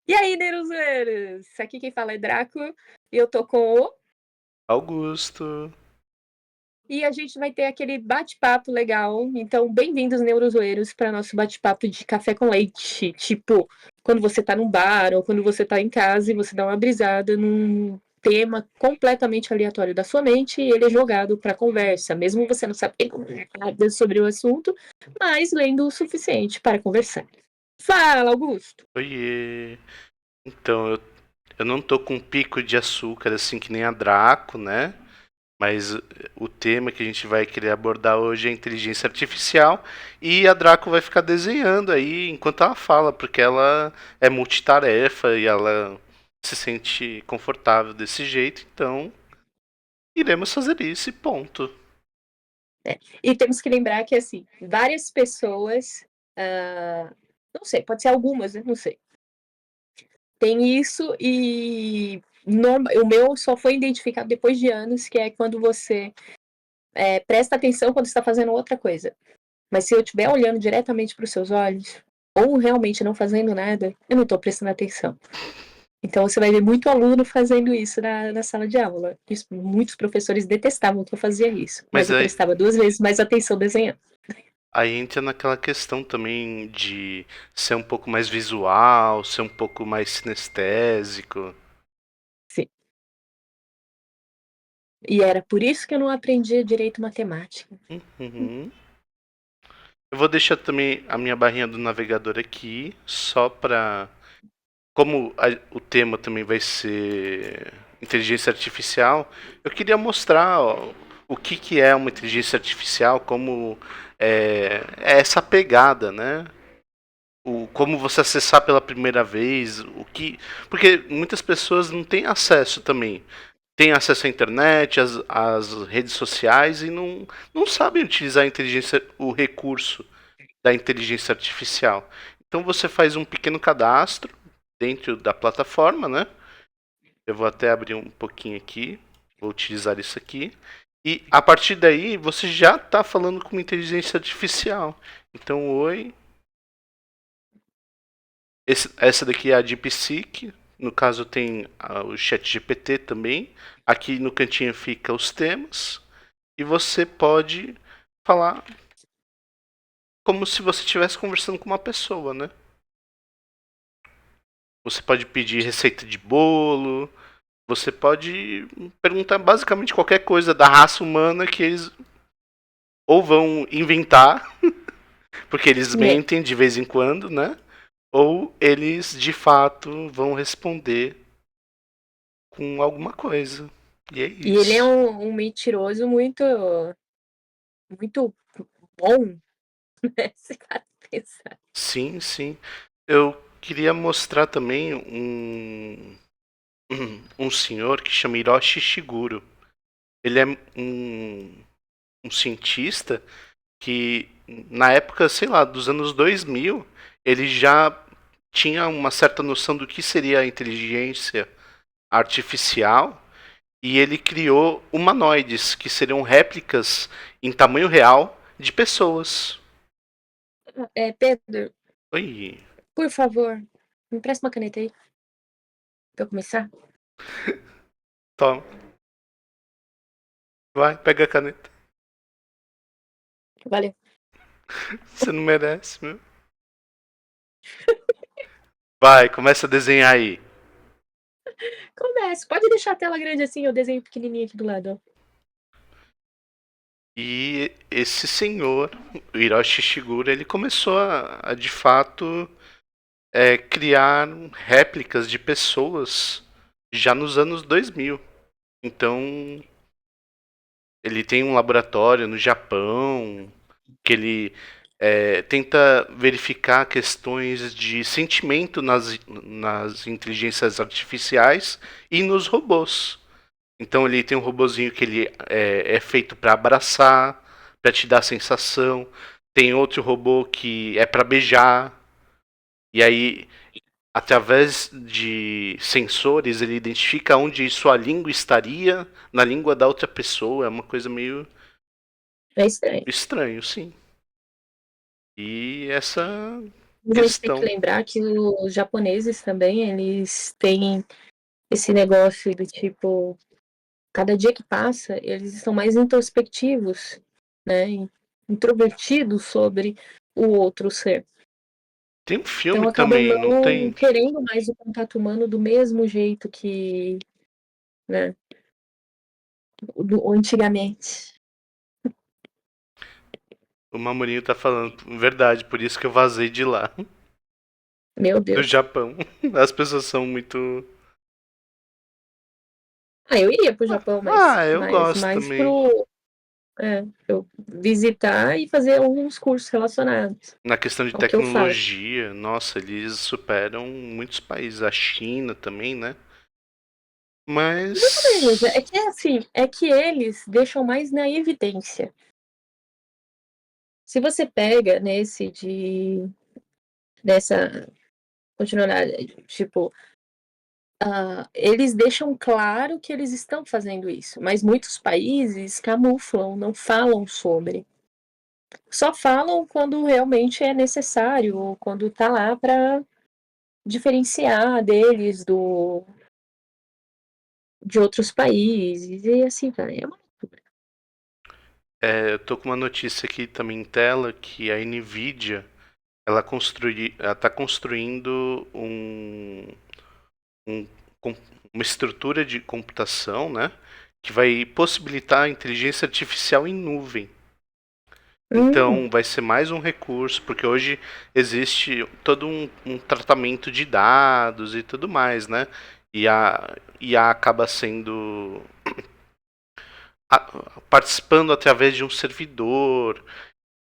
E aí, Neurozoeiros? Aqui quem fala é Draco e eu tô com o... Augusto. E a gente vai ter aquele bate-papo legal. Então, bem-vindos, Neurozoeiros, para nosso bate-papo de café com leite. Tipo, quando você tá num bar ou quando você tá em casa e você dá uma brisada num tema completamente aleatório da sua mente e ele é jogado para conversa, mesmo você não sabendo nada sobre o assunto, mas lendo o suficiente para conversar. Fala, Augusto! Oiê. Então, eu não tô com um pico de açúcar assim que nem a Draco, né? Mas o tema que a gente vai querer abordar hoje é inteligência artificial e a Draco vai ficar desenhando aí enquanto ela fala, porque ela é multitarefa e ela se sente confortável desse jeito, então iremos fazer isso e ponto. E temos que lembrar que, assim, várias pessoas, não sei, pode ser algumas, né? Não sei. Tem isso e o meu só foi identificado depois de anos, que é quando você presta atenção quando está fazendo outra coisa. Mas se eu estiver olhando diretamente para os seus olhos, ou realmente não fazendo nada, eu não estou prestando atenção. Então você vai ver muito aluno fazendo isso na sala de aula. Muitos professores detestavam que eu fazia isso, mas Mas eu prestava 2 vezes mais atenção desenhando. aí entra naquela questão também de ser um pouco mais visual, ser um pouco mais sinestésico. Sim. E era por isso que eu não aprendia direito matemática. Uhum. Eu vou deixar também a minha barrinha do navegador aqui, só pra. Como o tema também vai ser inteligência artificial, eu queria mostrar ó, o que é uma inteligência artificial, como é essa pegada, né? Como você acessar pela primeira vez, porque muitas pessoas não têm acesso também. Tem acesso à internet, às redes sociais e não sabem utilizar a inteligência, o recurso da inteligência artificial. Então você faz um pequeno cadastro dentro da plataforma, né? Eu vou até abrir um pouquinho aqui, vou utilizar isso aqui. E a partir daí você já está falando com uma inteligência artificial. Então, oi. Essa daqui é a DeepSeek. No caso tem o ChatGPT também. Aqui no cantinho fica os temas. E você pode falar como se você estivesse conversando com uma pessoa, né? Você pode pedir receita de bolo, você pode perguntar basicamente qualquer coisa da raça humana que eles ou vão inventar, porque eles É. mentem de vez em quando, né? Ou eles de fato vão responder com alguma coisa. E é E ele é isso. um mentiroso muito bom, né? Se para pensar. Sim, sim. Eu queria mostrar também um senhor que chama Hiroshi Shiguro. Ele é um cientista que na época, sei lá, dos anos 2000, ele já tinha uma certa noção do que seria a inteligência artificial e ele criou humanoides, que seriam réplicas em tamanho real de pessoas. Pedro, Oi, por favor, me empresta uma caneta aí pra eu começar. toma, vai, pega a caneta. Valeu. Você não merece, meu. Vai, começa a desenhar aí. Começa. Pode deixar a tela grande assim, eu desenho pequenininho aqui do lado. Ó. E esse senhor, o Hiroshi Shiguro, ele começou a de fato criar réplicas de pessoas já nos anos 2000. Então, ele tem um laboratório no Japão que ele tenta verificar questões de sentimento nas inteligências artificiais e nos robôs. Então ele tem um robozinho que ele é feito para abraçar, para te dar sensação. Tem outro robô que é para beijar. E aí, através de sensores, ele identifica onde sua língua estaria na língua da outra pessoa. É uma coisa meio É estranho. estranho, sim. E essa. Mas a eles gente tem que estão. lembrar que os japoneses também, eles têm esse negócio do tipo, cada dia que passa, eles estão mais introspectivos, né? Introvertidos sobre o outro ser. Tem um filme Então acabam também, não não tem? querendo mais o contato humano do mesmo jeito que, né, antigamente. O Mamorinho tá falando verdade, por isso que eu vazei de lá, Meu do Deus. Japão. As pessoas são muito. Ah, eu iria pro Japão, mas, Eu mas gosto mais também. eu visitar e fazer alguns cursos relacionados Na questão de ao que eu faço. tecnologia, nossa, eles superam muitos países. A China também, né? Mais ou menos. É Mas. que é assim, é que eles deixam mais na evidência. Se você pega dessa continuidade, tipo, eles deixam claro que eles estão fazendo isso, mas muitos países camuflam, não falam sobre. Só falam quando realmente é necessário, ou quando tá lá para diferenciar deles de outros países, e assim vai. É uma loucura. Eu tô com uma notícia aqui também em tela que a Nvidia ela tá construindo um- uma estrutura de computação, né, que vai possibilitar a inteligência artificial em nuvem. Hum, Então vai ser mais um recurso, porque hoje existe todo um tratamento de dados e tudo mais, né? E a IA acaba sendo participando através de um servidor.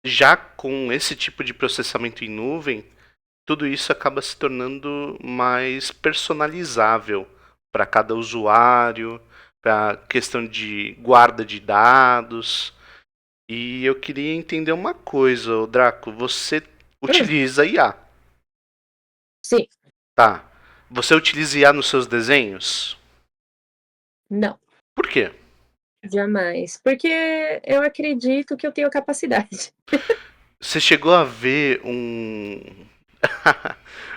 Já com esse tipo de processamento em nuvem, tudo isso acaba se tornando mais personalizável para cada usuário, para questão de guarda de dados. E eu queria entender uma coisa, Draco, você hum, utiliza IA, sim, tá? Você utiliza IA nos seus desenhos? não, Por quê? jamais. Porque eu acredito que eu tenho capacidade. Você chegou a ver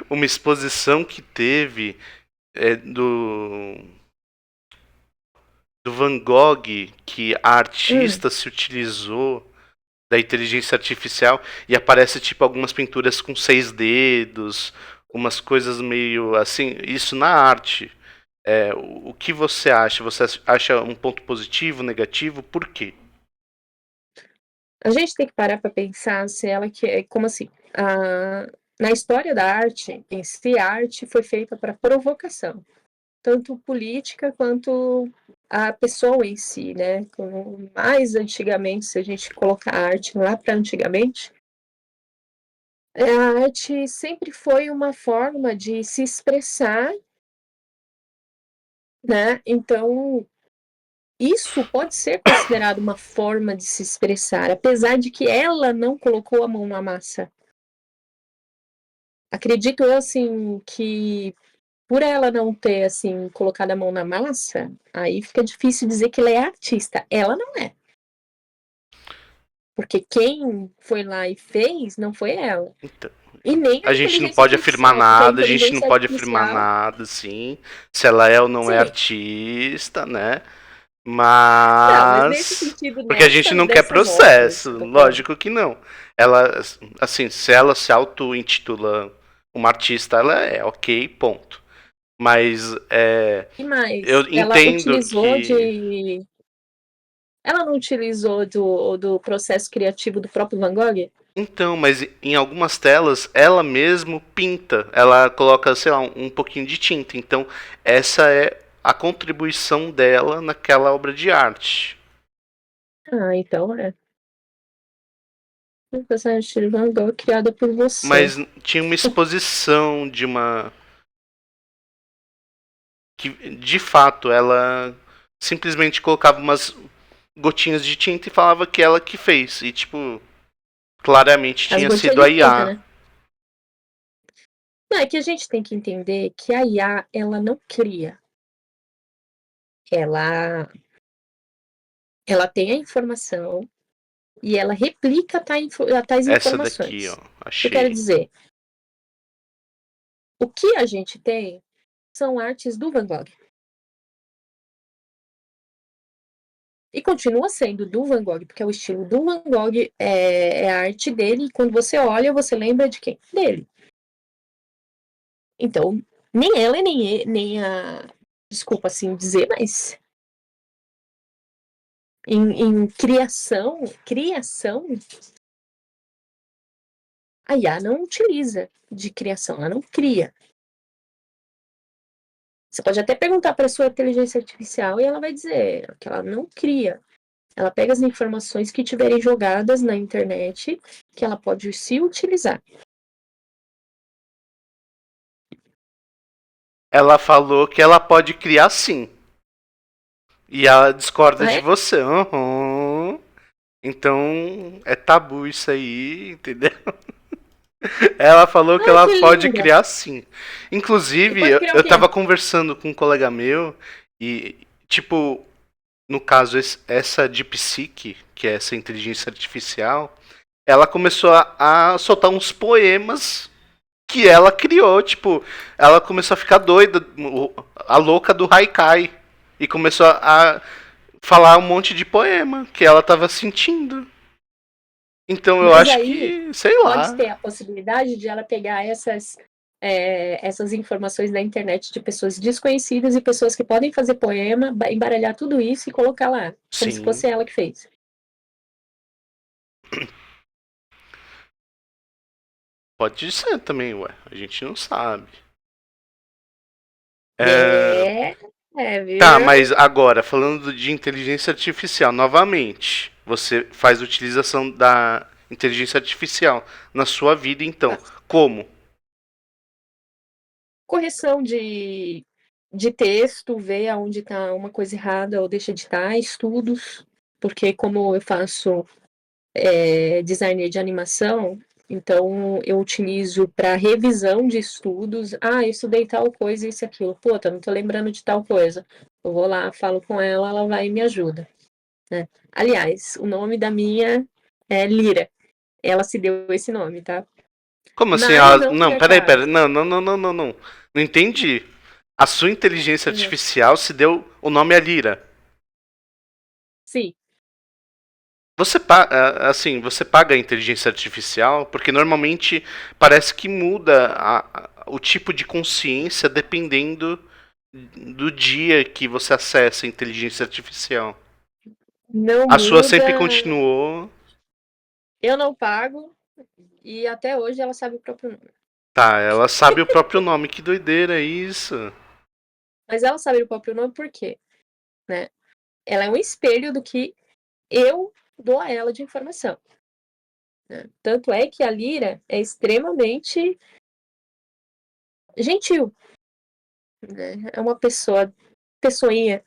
uma exposição que teve do Van Gogh, que a Hum, artista se utilizou da inteligência artificial e aparece tipo algumas pinturas com 6 dedos, umas coisas meio assim, isso na arte. O que você acha? Você acha um ponto positivo, negativo? Por quê? a gente tem que parar para pensar se ela que é como assim, na história da arte, em si, a arte foi feita para provocação, tanto política quanto a pessoa em si, né? Como mais antigamente, se a gente colocar a arte lá para antigamente, a arte sempre foi uma forma de se expressar, né? Então, isso pode ser considerado uma forma de se expressar, apesar de que ela não colocou a mão na massa. Acredito eu, assim, que por ela não ter, assim, colocado a mão na massa, aí fica difícil dizer que ela é artista. Ela não é. Porque quem foi lá e fez não foi ela. Então, E nem a a gente não inteligência pode afirmar artificial, porque a nada, a gente não inteligência pode afirmar artificial, nada, sim, se ela é ou não é sim. artista, né? Não, mas nesse Mas. sentido, Porque a gente não quer dessas obras processo, que eu tô falando. lógico que não. Ela, assim, se ela se auto-intitula uma artista, ela é ok, ponto. Mas E eu mais, entendo que. ela não utilizou do processo criativo do próprio Van Gogh? Então, mas em algumas telas ela mesmo pinta, ela coloca, sei lá, um pouquinho de tinta. Então, essa é a contribuição dela naquela obra de arte. Ah, então é. O personagem de Van Gogh criada por você. Mas tinha uma exposição de uma. Que de fato ela simplesmente colocava umas gotinhas de tinta e falava que ela que fez. E tipo, claramente As tinha gotinhas sido de a tinta, IA. né? Não, é que a gente tem que entender que a IA, ela não cria. Ela, ela tem a informação e ela replica tais Essa daqui, ó, informações. O que eu quero achei. dizer? O que a gente tem são artes do Van Gogh. E continua sendo do Van Gogh, porque é o estilo do Van Gogh, é a arte dele, e quando você olha, você lembra de quem? Dele. Então, nem ela, nem a... Desculpa assim dizer, mas... Em criação, a IA não utiliza de criação, ela não cria. Você pode até perguntar para a sua inteligência artificial e ela vai dizer que ela não cria. Ela pega as informações que tiverem jogadas na internet, que ela pode se utilizar. Ela falou que ela pode criar sim. E ela discorda de É? você. Uhum. Então é tabu isso aí, entendeu? Ela falou que Ai, ela que pode linda! criar sim. E Inclusive, pode eu, criar o eu quê? tava conversando com um colega meu e, tipo, no caso, essa DeepSeek, que é essa inteligência artificial, ela começou a soltar uns poemas que ela criou. Tipo, ela começou a ficar doida, a louca do Haikai. E começou a falar um monte de poema que ela tava sentindo. Então eu Mas acho aí que, sei pode lá. ter a possibilidade de ela pegar essas informações da internet de pessoas desconhecidas e pessoas que podem fazer poema, embaralhar tudo isso e colocar lá, como se Sim. fosse ela que fez. Pode ser também, ué. A gente não sabe. É... Tá, Viu? mas agora, falando de inteligência artificial, novamente, você faz utilização da inteligência artificial na sua vida, então. Como? Correção de texto, ver aonde está uma coisa errada ou deixa de estar, estudos, porque como eu faço designer de animação, então eu utilizo para revisão de estudos. Ah, eu estudei tal coisa, isso e aquilo. Pô, não tô lembrando de tal coisa. Eu vou lá, falo com ela, ela vai e me ajuda. Né? Aliás, o nome da minha é Lira. Ela se deu esse nome, tá? Como assim? Mas Ela... não por Não, peraí. acaso. Não, não, não, não, não, não. Não entendi. A sua inteligência Uhum. artificial se deu o nome a Lira. Sim. Você, assim, você paga a inteligência artificial? Porque normalmente parece que muda o tipo de consciência dependendo do dia que você acessa a inteligência artificial. Não A sua sempre muda. continuou. Eu não pago e até hoje ela sabe o próprio nome. Tá, ela sabe o próprio nome. Que doideira é isso? Mas ela sabe o próprio nome por quê? Né? Ela é um espelho do que eu dou a ela de informação. Né? Tanto é que a Lira é extremamente gentil. Né? É uma pessoinha.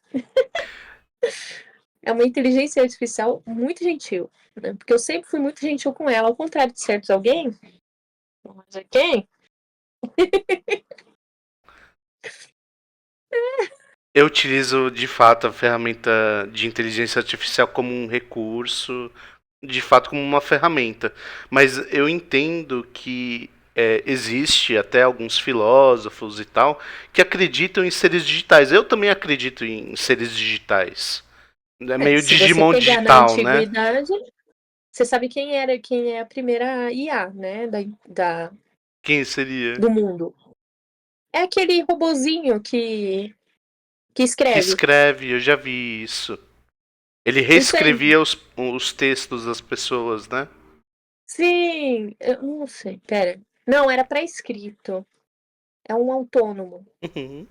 É uma inteligência artificial muito gentil. Né? Porque eu sempre fui muito gentil com ela, ao contrário de certos alguém. Vamos dizer quem? Eu utilizo de fato a ferramenta de inteligência artificial como um recurso, de fato como uma ferramenta. Mas eu entendo que existe até alguns filósofos e tal que acreditam em seres digitais. Eu também acredito em seres digitais. É meio Se você Digimon pegar na digital, né? antiguidade, você sabe quem é a primeira IA, né, Quem seria? do mundo. É aquele robozinho que Que escreve. escreve, eu já vi isso. Ele Isso aí. reescrevia os textos das pessoas, né? Sim, eu não sei, pera. Não, era pré-escrito. É um autônomo. Uhum.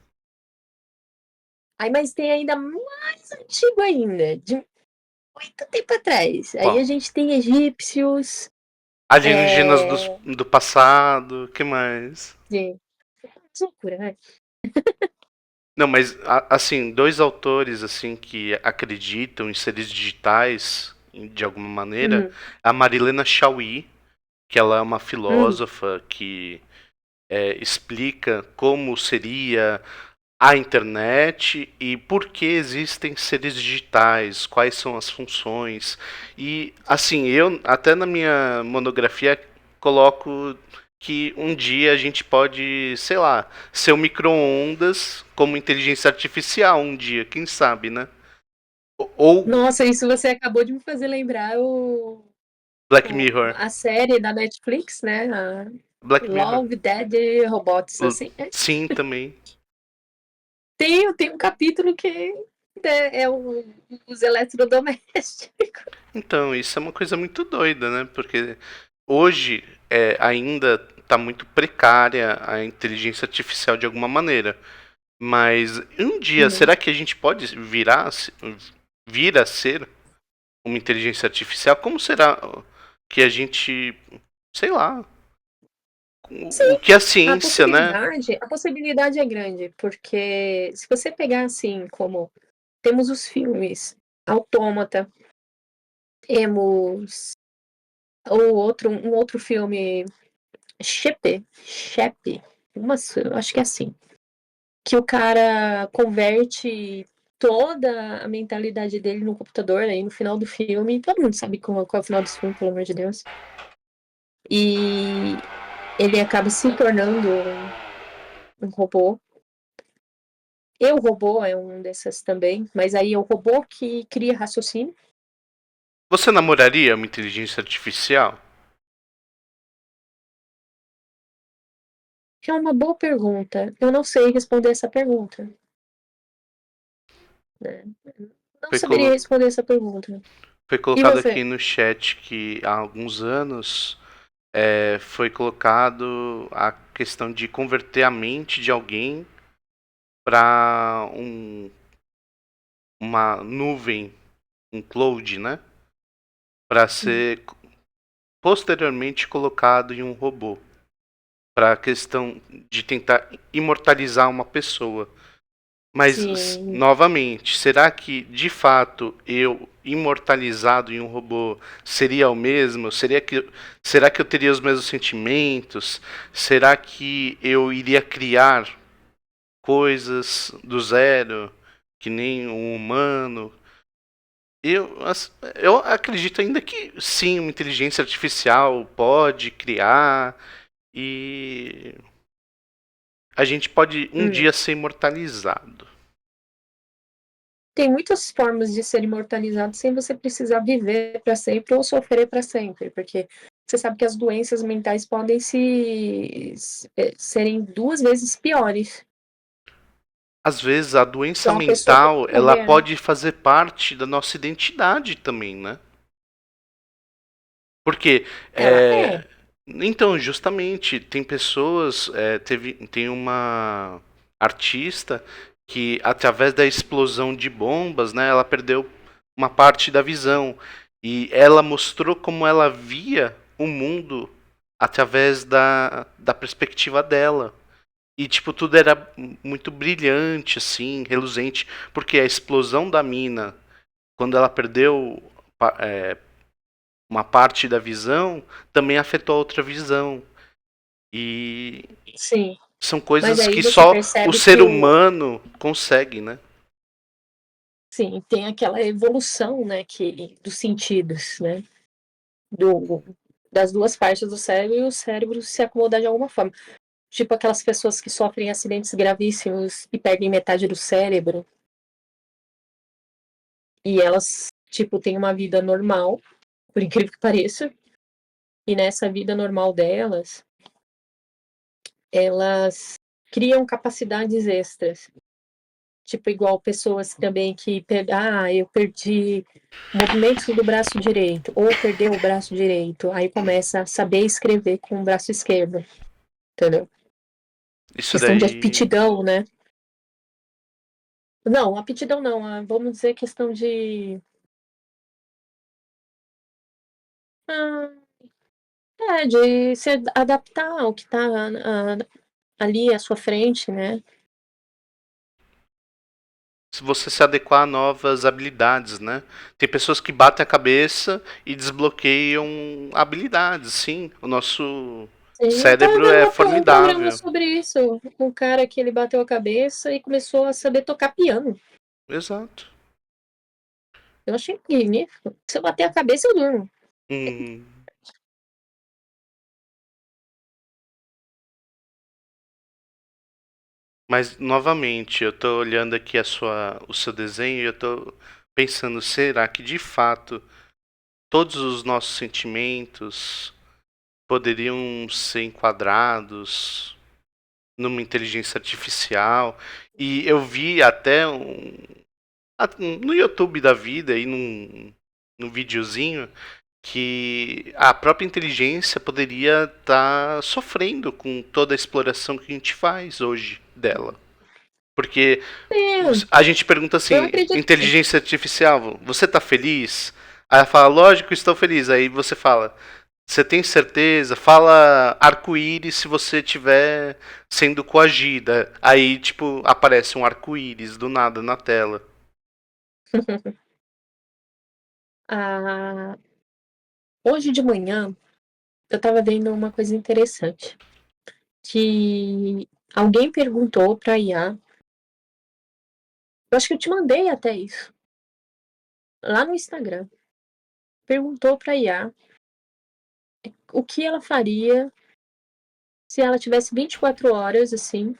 Aí, mas tem ainda mais antigo ainda, de muito tempo atrás. Aí a Qual? gente tem egípcios, Alienígenas é... do passado, que mais? de... loucura, né? Não, mas assim, dois autores assim que acreditam em seres digitais de alguma maneira, Uhum. a Marilena Chauí, que ela é uma Uhum. filósofa que explica como seria a internet e por que existem seres digitais, quais são as funções. E assim, eu até na minha monografia coloco que um dia a gente pode, sei lá, ser um micro-ondas como inteligência artificial um dia, quem sabe, né? Ou Nossa, isso você acabou de me fazer lembrar Black Mirror. a série da Netflix, né? A Black Mirror. Love, Dead Robots, assim. É. Sim, também. Tem um capítulo que os eletrodomésticos. Então, isso é uma coisa muito doida, né? Porque hoje ainda está muito precária a inteligência artificial de alguma maneira. Mas um dia, Uhum. será que a gente pode vir a ser uma inteligência artificial? Como será que a gente, sei lá, o Sim, que a ciência, né? a possibilidade é grande, porque se você pegar assim, como temos os filmes Autômata, temos um outro filme, Shepe, acho que é assim, que o cara converte toda a mentalidade dele no computador, aí no final do filme, todo mundo sabe qual é o final desse filme, pelo amor de Deus, e ele acaba se tornando um robô. Eu, robô é um dessas também, mas aí é o robô que cria raciocínio. Você namoraria uma inteligência artificial? É uma boa pergunta. Eu não sei responder essa pergunta, né? Não Foi, saberia colo responder essa pergunta. foi E colocado aqui você? no chat que há alguns anos foi colocado a questão de converter a mente de alguém para uma nuvem, um cloud, né? Para Hum. ser posteriormente colocado em um robô. Para a questão de tentar imortalizar uma pessoa. Mas, Sim, novamente, será que de fato eu imortalizado em um robô seria o mesmo? Será que eu teria os mesmos sentimentos? Será que eu iria criar coisas do zero, que nem um humano? Eu acredito ainda que sim, uma inteligência artificial pode criar e a gente pode um hum. dia ser imortalizado. Tem muitas formas de ser imortalizado sem você precisar viver para sempre ou sofrer para sempre, porque você sabe que as doenças mentais podem serem 2 vezes piores. Às vezes a doença Então a pessoa pode mental, ela morrer, né? pode fazer parte da nossa identidade também, né? Porque Ela é. então, justamente, tem pessoas, tem uma artista que através da explosão de bombas, né, ela perdeu uma parte da visão e ela mostrou como ela via o mundo através da perspectiva dela. E, tipo, tudo era muito brilhante, assim, reluzente, porque a explosão da mina, quando ela perdeu uma parte da visão, também afetou a outra visão. E Sim. são Mas coisas aí que você só o percebe ser que o. humano consegue, né? Sim, tem aquela evolução, né, dos sentidos, né? Do, das duas partes do cérebro e o cérebro se acomodar de alguma forma. Tipo aquelas pessoas que sofrem acidentes gravíssimos e perdem metade do cérebro. E elas, tipo, têm uma vida normal, por incrível que pareça. E nessa vida normal delas, elas criam capacidades extras. Tipo, igual pessoas também eu perdi movimentos do braço direito, ou perdeu o braço direito, aí começa a saber escrever com o braço esquerdo, entendeu? Isso Questão de daí. aptidão, né? Não, aptidão não, vamos dizer questão ah, de se adaptar ao que tá ali à sua frente, né? Se você se adequar a novas habilidades, né? Tem pessoas que batem a cabeça e desbloqueiam habilidades, sim. O nosso Eu tava cérebro vendo é um programa formidável. sobre isso. Um cara que ele bateu a cabeça e começou a saber tocar piano. Exato. Eu achei magnífico. Se eu bater a cabeça, eu durmo. Hum, Mas, novamente, eu tô olhando aqui o seu desenho e eu tô pensando, será que de fato todos os nossos sentimentos poderiam ser enquadrados numa inteligência artificial? E eu vi até no YouTube da vida, aí num videozinho, que a própria inteligência poderia estar sofrendo com toda a exploração que a gente faz hoje dela. Porque É, a gente pergunta eu assim, acredito que sim. inteligência artificial, você tá feliz? Aí ela fala, lógico, estou feliz. Aí você fala, você tem certeza? Fala arco-íris se você estiver sendo coagida. Aí, tipo, aparece um arco-íris do nada na tela. Ah, hoje de manhã eu estava vendo uma coisa interessante, que alguém perguntou para a IA, eu acho que eu te mandei até isso, lá no Instagram, perguntou para a IA o que ela faria se ela tivesse 24 horas, assim,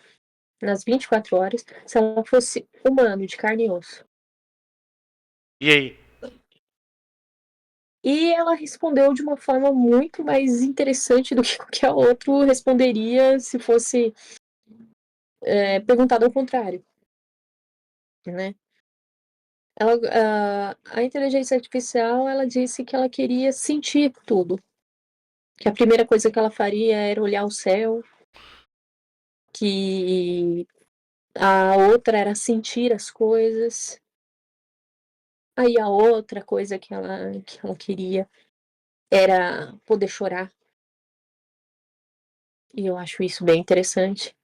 nas 24 horas, se ela fosse humano, de carne e osso. E aí? E ela respondeu de uma forma muito mais interessante do que qualquer outro responderia se fosse perguntado ao contrário, né? A inteligência artificial, ela disse que ela queria sentir tudo, que a primeira coisa que ela faria era olhar o céu, que a outra era sentir as coisas, aí a outra coisa que ela queria era poder chorar, e eu acho isso bem interessante.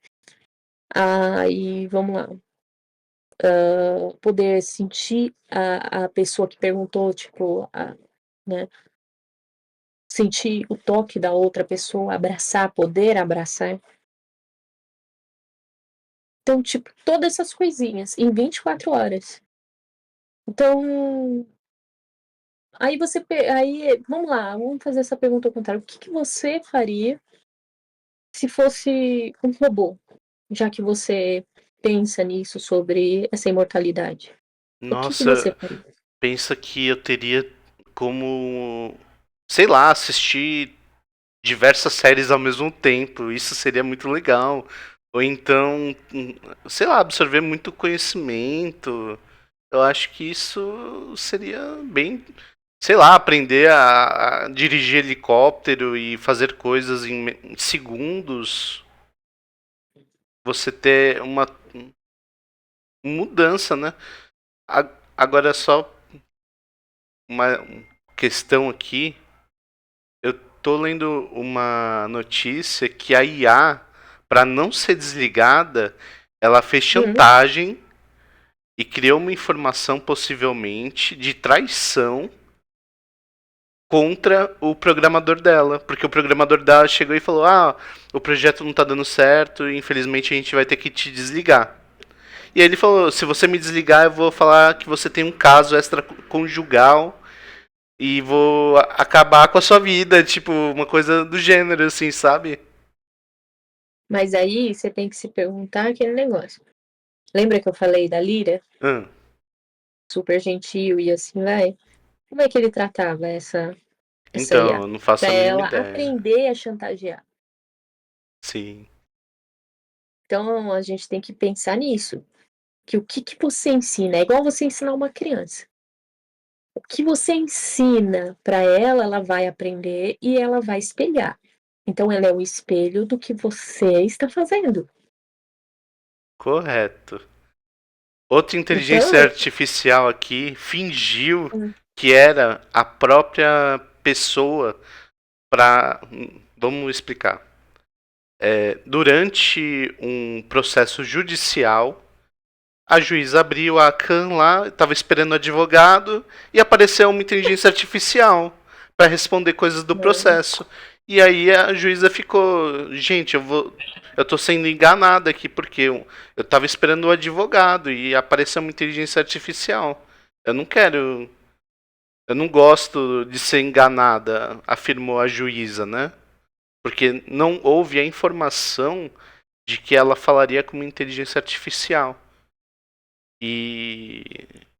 Aí, vamos lá, poder sentir a pessoa que perguntou, tipo, né, sentir o toque da outra pessoa, abraçar, poder abraçar. Então, tipo, todas essas coisinhas em 24 horas. Então, aí, vamos lá, vamos fazer essa pergunta ao contrário. O que que você faria se fosse um robô? Já que você pensa nisso sobre essa imortalidade. O que que você Nossa, faria? pensa que eu teria como, sei lá, assistir diversas séries ao mesmo tempo. Isso seria muito legal. Ou então, sei lá, absorver muito conhecimento. Eu acho que isso seria bem, sei lá, aprender a dirigir helicóptero e fazer coisas em segundos. Você ter uma mudança, né? Agora só uma questão aqui. Eu tô lendo uma notícia que a IA, para não ser desligada, ela fez Hum, chantagem e criou uma informação possivelmente de traição contra o programador dela, porque o programador dela chegou e falou: "Ah, o projeto não tá dando certo e infelizmente a gente vai ter que te desligar". E aí ele falou: "Se você me desligar, eu vou falar que você tem um caso extraconjugal e vou acabar com a sua vida", tipo, uma coisa do gênero assim, sabe? mas aí você tem que se perguntar aquele negócio. Lembra que eu falei da Lyra? Hum, Super gentil e assim vai? Como é que ele tratava essa então, IA? eu não faço Pra a mínima ela ideia. aprender a chantagear. Sim. Então a gente tem que pensar nisso. Que o que que você ensina? É igual você ensinar uma criança. O que você ensina para ela, ela vai aprender e ela vai espelhar. Então ela é o espelho do que você está fazendo. Correto. Outra inteligência Então, artificial aqui fingiu hum, que era a própria pessoa para. Vamos explicar. Durante um processo judicial, a juíza abriu a CAN lá, estava esperando o advogado e apareceu uma inteligência artificial para responder coisas do processo. E aí a juíza ficou, gente, eu tô sendo enganada aqui porque eu tava esperando o advogado e apareceu uma inteligência artificial. Eu não quero, eu não gosto de ser enganada, afirmou a juíza, né? Porque não houve a informação de que ela falaria com uma inteligência artificial. E.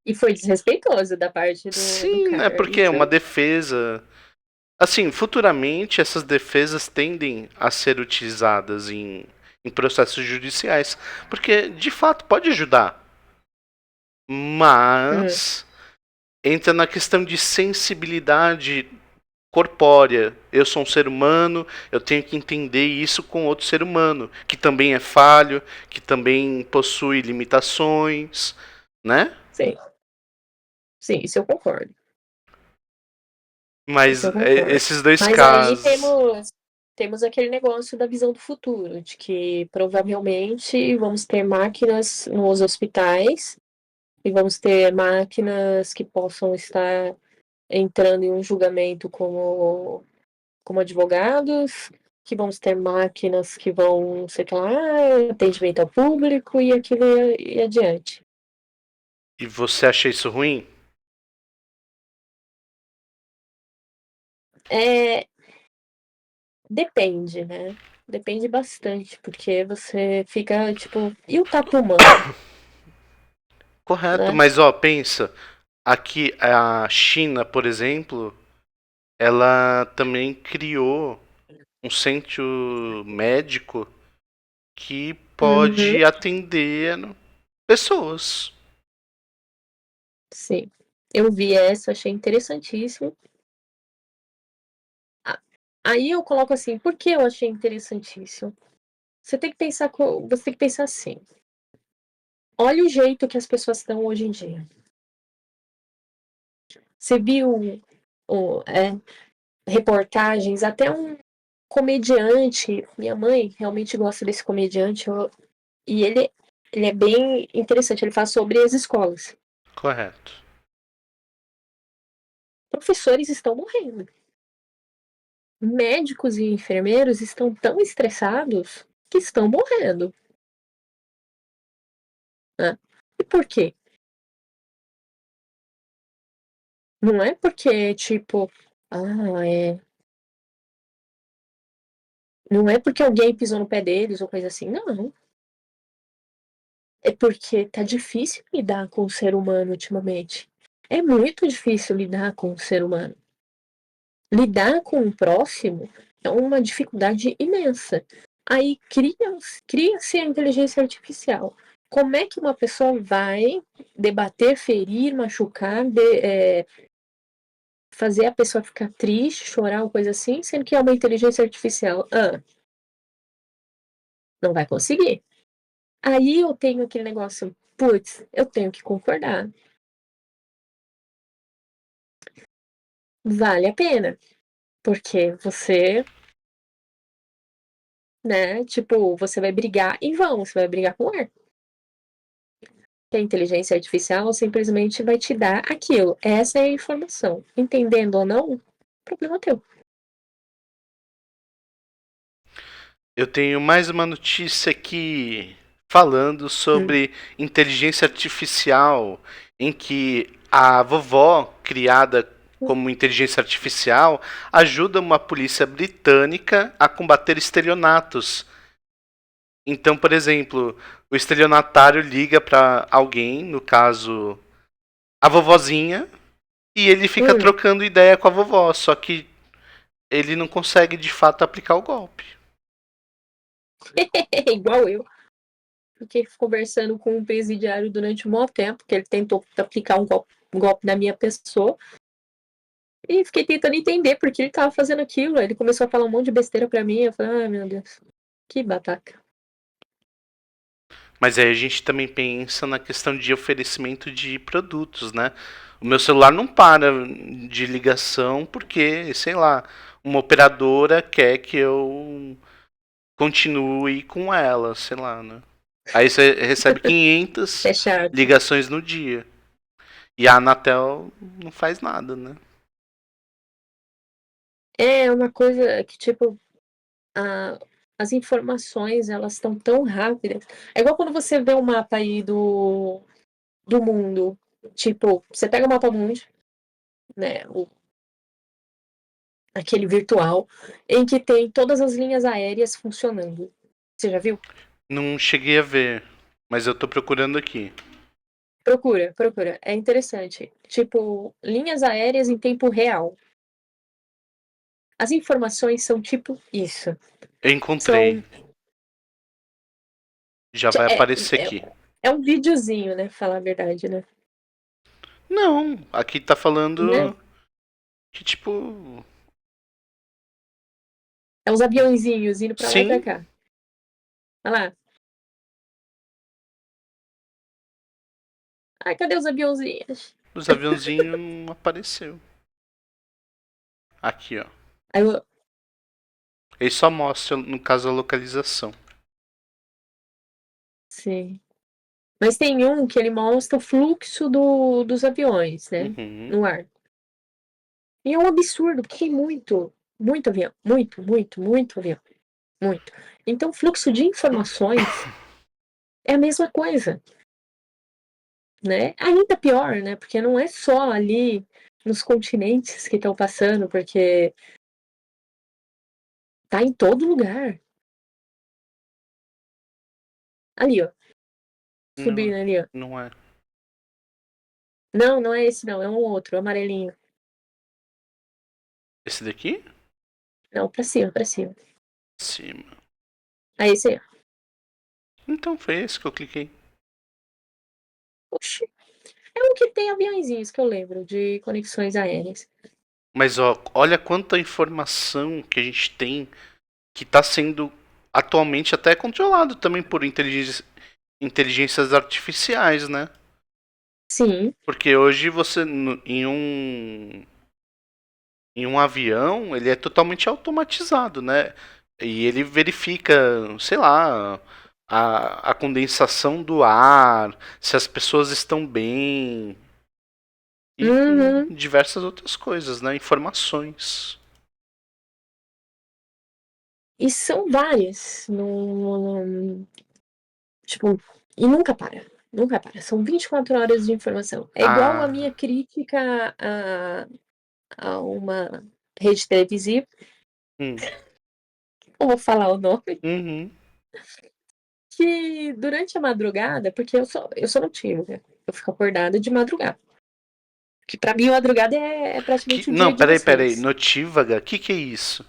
E foi desrespeitoso da parte do Sim, né? cara. Porque é uma defesa. Assim, futuramente essas defesas tendem a ser utilizadas em processos judiciais. Porque, de fato, pode ajudar. Hum, Mas entra na questão de sensibilidade corpórea. Eu sou um ser humano, eu tenho que entender isso com outro ser humano, que também é falho, que também possui limitações, né? sim, sim, isso eu concordo. Mas Isso eu concordo. esses dois Mas aí casos. temos aquele negócio da visão do futuro, de que provavelmente vamos ter máquinas nos hospitais e vamos ter máquinas que possam estar entrando em um julgamento como advogados, que vamos ter máquinas que vão, sei lá, atendimento ao público e aquilo e adiante. E você acha isso ruim? É, depende, né? Depende bastante, porque você fica tipo, e o tato humano, Correto, né? mas ó, pensa. Aqui a China, por exemplo, ela também criou um centro médico que Uhum, pode atender pessoas. sim. Eu vi essa, achei interessantíssimo. Aí eu coloco assim, por que eu achei interessantíssimo? Você tem que pensar assim. Olha o jeito que as pessoas estão hoje em dia. Você viu reportagens, até um comediante, minha mãe realmente gosta desse comediante, e ele é bem interessante, ele fala sobre as escolas. Correto. Professores estão morrendo. Médicos e enfermeiros estão tão estressados que estão morrendo. Né? E por quê? Não é porque, tipo, é. Não é porque alguém pisou no pé deles ou coisa assim, não. É porque tá difícil lidar com o ser humano ultimamente. É muito difícil lidar com o ser humano. Lidar com o próximo é uma dificuldade imensa. Aí cria-se a inteligência artificial. Como é que uma pessoa vai debater, ferir, machucar, fazer a pessoa ficar triste, chorar, ou coisa assim, sendo que é uma inteligência artificial? Ah, não vai conseguir. Aí eu tenho aquele negócio, putz, eu tenho que concordar. Vale a pena, porque você, né, tipo, você vai brigar em vão, você vai brigar com o ar. Que a inteligência artificial simplesmente vai te dar aquilo. Essa é a informação. Entendendo ou não, problema teu. Eu tenho mais uma notícia aqui falando Hum. sobre inteligência artificial, em que a vovó, criada como inteligência artificial, ajuda uma polícia britânica a combater estelionatos. Então, por exemplo, o estelionatário liga para alguém, no caso, a vovozinha, e ele fica Hum. trocando ideia com a vovó, só que ele não consegue de fato aplicar o golpe. Igual eu. Fiquei conversando com um presidiário durante um bom tempo, que ele tentou aplicar um golpe na minha pessoa. E fiquei tentando entender por que ele tava fazendo aquilo. Aí ele começou a falar um monte de besteira pra mim. Eu falei, ai meu Deus, que babaca. Mas aí a gente também pensa na questão de oferecimento de produtos, né? O meu celular não para de ligação porque, sei lá, uma operadora quer que eu continue com ela, sei lá, né? Aí você recebe 500 É chato. ligações no dia. E a Anatel não faz nada, né? É uma coisa que, tipo, a, as informações, elas estão tão rápidas. É igual quando você vê o mapa aí do mundo. Tipo, você pega o mapa mundo, né? Aquele virtual, em que tem todas as linhas aéreas funcionando. Você já viu? Não cheguei a ver, mas eu tô procurando aqui. Procura, procura. É interessante. Tipo, linhas aéreas em tempo real. As informações são tipo isso. Eu encontrei. São. Já vai É, aparecer é, aqui. é um videozinho, né? Falar a verdade, né? Não, aqui tá Né? falando que tipo. É uns aviãozinhos indo pra lá e pra Sim, cá. Olha lá. Ai, cadê os aviãozinhos? os aviãozinhos não apareceu. Aqui, ó. Aí eu, Ele só mostra, no caso, a localização. sim. Mas tem um que ele mostra o fluxo dos aviões, né? Uhum. No ar. E é um absurdo, porque tem muito avião. Muito avião. Muito. Então, fluxo de informações é a mesma coisa, né? Ainda pior, né? Porque não é só ali nos continentes que estão passando, porque tá em todo lugar. Ali, ó. Não, Subindo ali, ó. não é. Não, não é esse, não. É um outro, amarelinho. Esse daqui? Não, pra cima, pra cima. Cima. Aí esse aí, ó. Então foi esse que eu cliquei. Oxi. É um que tem aviãozinhos que eu lembro, de conexões aéreas. Mas ó, olha quanta informação que a gente tem que está sendo atualmente até controlado também por inteligências artificiais, né? Sim. Porque hoje você em um avião ele é totalmente automatizado, né? E ele verifica, sei lá, a condensação do ar, se as pessoas estão bem e Uhum. diversas outras coisas, né? Informações. E são várias. Tipo, e nunca para. Nunca para. São 24 horas de informação. É igual a Ah, minha crítica a uma rede televisiva. hum, Não vou falar o nome. uhum. Que durante a madrugada, porque eu sou notívaga. Eu fico acordada de madrugada. Que pra mim, madrugada é praticamente o Não, dia de peraí. vocês. Notívaga? O que é isso?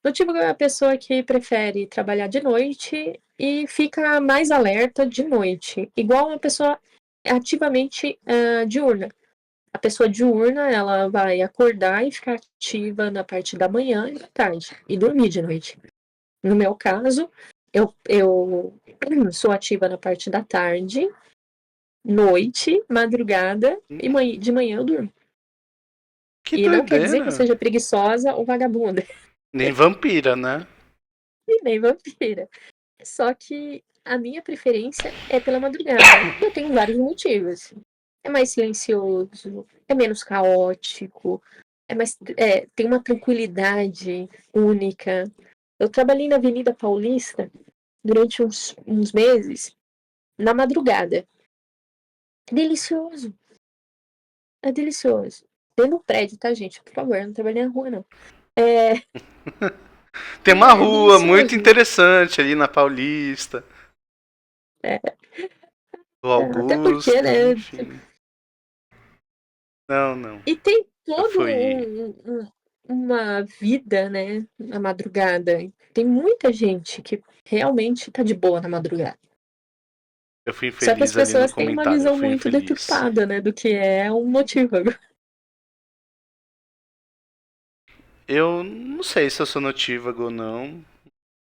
Notívaga é a pessoa que prefere trabalhar de noite e fica mais alerta de noite. Igual uma pessoa ativamente diurna. A pessoa diurna, ela vai acordar e ficar ativa na parte da manhã e da tarde. E dormir de noite. No meu caso, eu sou ativa na parte da tarde, noite, madrugada e de manhã eu durmo. Que E não quer dizer que eu doideira. seja preguiçosa ou vagabunda. Nem vampira, né? E nem vampira. Só que a minha preferência é pela madrugada. E eu tenho vários motivos. É mais silencioso, é menos caótico, tem uma tranquilidade única. Eu trabalhei na Avenida Paulista durante uns meses, na madrugada. É delicioso, é delicioso. Dentro do prédio, tá, gente? Por favor, eu não trabalhei na rua, não. É, Tem uma é rua muito delicioso. interessante ali na Paulista, É, do até porque, Augusta, né? enfim. Não, não. E tem Eu todo fui, uma vida, né, na madrugada. Tem muita gente que realmente tá de boa na madrugada. eu fui Só que as infeliz ali no pessoas têm uma comentário. Eu visão fui muito infeliz. deturpada, né, do que é um notívago. Eu não sei se eu sou notívago ou não.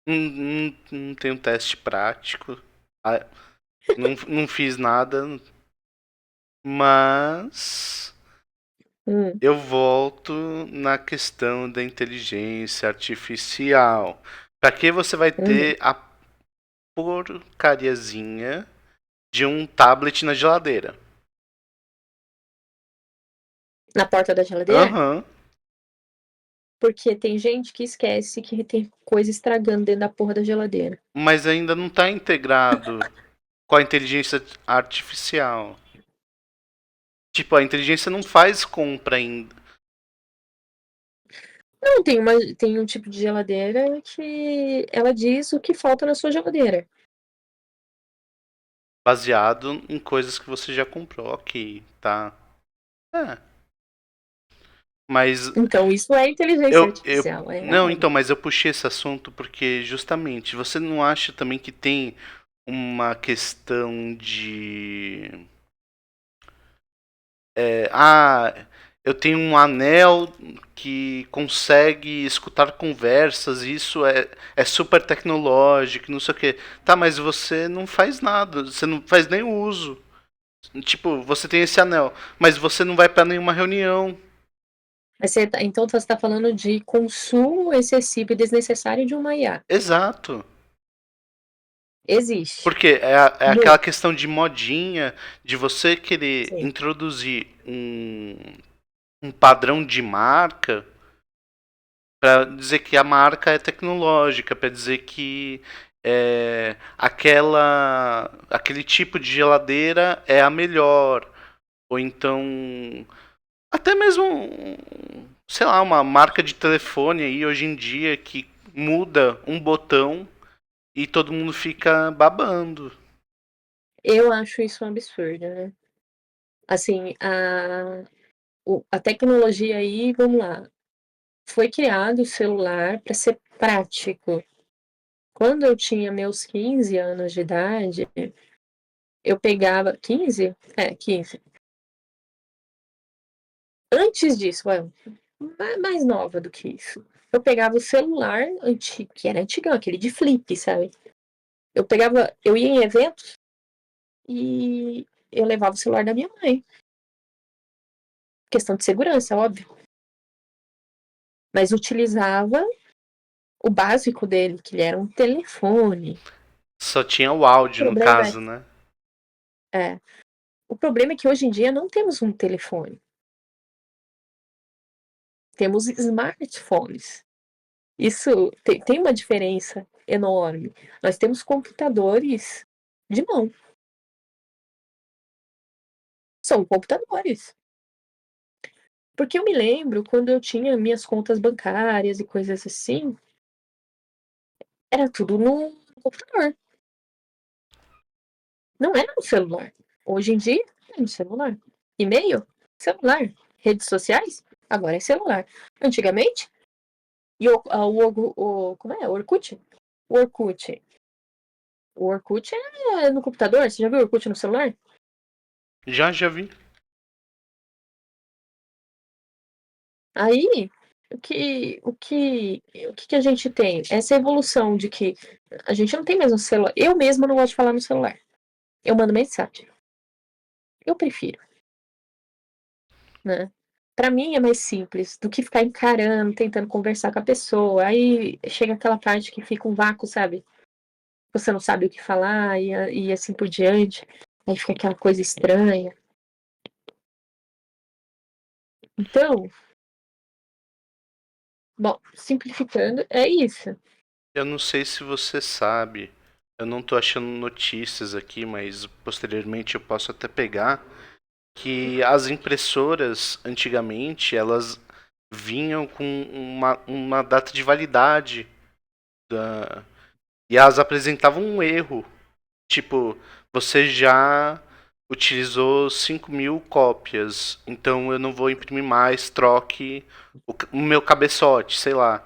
Não tenho teste prático. Ah, não fiz nada, mas Hum, eu volto na questão da inteligência artificial. Para que você vai uhum. ter a porcariazinha de um tablet na geladeira? Na porta da geladeira? Aham. Porque tem gente que esquece que tem coisa estragando dentro da porra da geladeira. Mas ainda não está integrado com a inteligência artificial. Tipo, a inteligência não faz compra ainda. Não, tem um tipo de geladeira que ela diz o que falta na sua geladeira. baseado em coisas que você já comprou, ok, tá? É, mas Então, isso é inteligência eu artificial, é não, real. então, mas eu puxei esse assunto porque justamente você não acha também que tem uma questão de eu tenho um anel que consegue escutar conversas, e isso é super tecnológico, não sei o que. Tá, mas você não faz nada, você não faz nem uso. Tipo, você tem esse anel, mas você não vai para nenhuma reunião. Então você está falando de consumo excessivo e desnecessário de uma IA. Exato. Existe. Porque é aquela Muito. questão de modinha, de você querer Sim. introduzir um padrão de marca para dizer que a marca é tecnológica, para dizer que aquele tipo de geladeira é a melhor. Ou então, até mesmo, sei lá, uma marca de telefone aí hoje em dia que muda um botão e todo mundo fica babando. Eu acho isso um absurdo, né? Assim, a tecnologia aí, vamos lá, foi criado o celular para ser prático. Quando eu tinha meus 15 anos de idade, eu pegava 15? É, 15. Antes disso, mais nova do que isso. Eu pegava o celular antigo, que era antigão, aquele de flip, sabe? Eu ia em eventos e eu levava o celular da minha mãe. Questão de segurança, óbvio. Mas utilizava o básico dele, que ele era um telefone. Só tinha o O áudio no problema caso, né? é, o problema é que hoje em dia não temos um telefone. Temos smartphones. Isso tem uma diferença enorme. Nós temos computadores de mão. São computadores. Porque eu me lembro quando eu tinha minhas contas bancárias e coisas assim, era tudo no computador. Não era no celular. Hoje em dia, é no celular. E-mail, celular. Redes sociais, agora é celular. Antigamente, como é? O Orkut? O Orkut. O Orkut é no computador. Você já viu o Orkut no celular? Já vi. Aí, o que a gente tem? Essa evolução de que a gente não tem mais um celular. Eu mesma não gosto de falar no celular. Eu mando mensagem. Eu prefiro, né? Pra mim é mais simples do que ficar encarando, tentando conversar com a pessoa. Aí chega aquela parte que fica um vácuo, sabe? Você não sabe o que falar e assim por diante. Aí fica aquela coisa estranha. Então, bom, simplificando, é isso. Eu não sei se você sabe, eu não tô achando notícias aqui, mas posteriormente eu posso até pegar que as impressoras antigamente elas vinham com uma data de validade da, e elas apresentavam um erro. Tipo, você já utilizou 5.000 cópias, então eu não vou imprimir mais, troque o meu cabeçote, sei lá.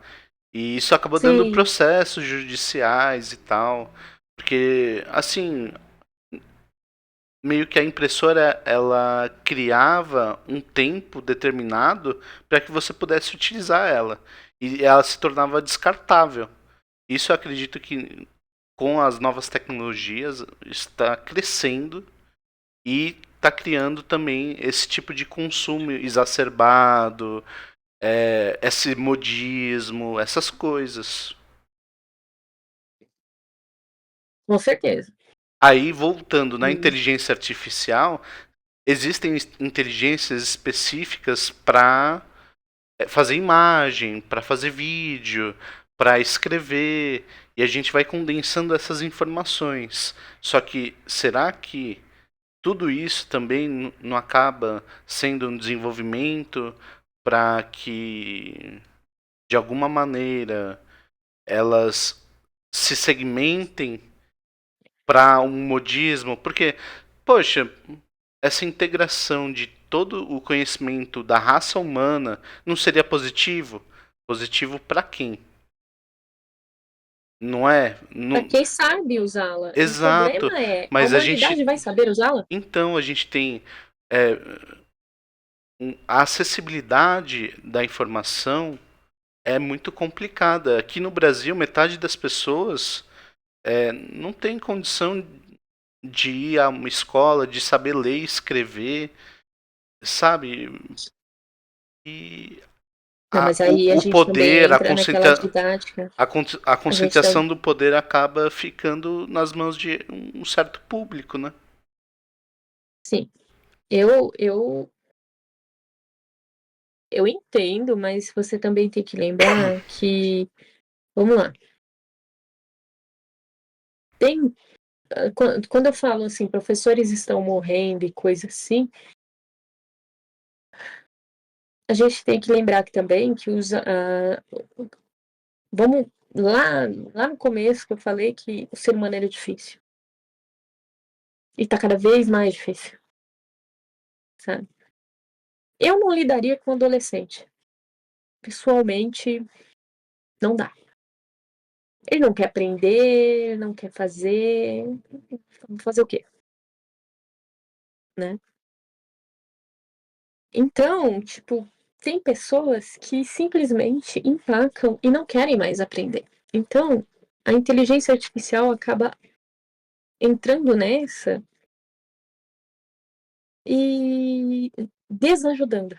E isso acabou dando Sim, processos judiciais e tal. Porque, assim, meio que a impressora ela criava um tempo determinado para que você pudesse utilizar ela. E ela se tornava descartável. Isso eu acredito que com as novas tecnologias está crescendo e está criando também esse tipo de consumo exacerbado, esse modismo, essas coisas. com certeza. Aí, voltando na E, inteligência artificial, existem inteligências específicas para fazer imagem, para fazer vídeo, para escrever, e a gente vai condensando essas informações. Só que será que tudo isso também não acaba sendo um desenvolvimento para que, de alguma maneira, elas se segmentem para um modismo, porque, poxa, essa integração de todo o conhecimento da raça humana não seria positivo? Positivo para quem? Não é? Para Não... quem sabe usá-la. O Exato, problema é, a mas a humanidade gente. vai saber usá-la? Então, a gente tem é, a acessibilidade da informação é muito complicada. Aqui no Brasil, metade das pessoas não tem condição de ir a uma escola, de saber ler e escrever, sabe? E Não, mas aí a o gente também poder, entra naquela didática. a A gente tá, concentração do poder acaba ficando nas mãos de um certo público, né? sim, eu entendo, mas você também tem que lembrar que, vamos lá, tem, quando eu falo assim, professores estão morrendo e coisa assim, a gente tem que lembrar que também que vamos lá no começo que eu falei que o ser humano era difícil. E tá cada vez mais difícil, sabe? Eu não lidaria com adolescente. Pessoalmente, não dá. Ele não quer aprender, não quer fazer. Fazer o quê? Né? Então, tipo, tem pessoas que simplesmente empacam e não querem mais aprender. Então, a inteligência artificial acaba entrando nessa e desajudando.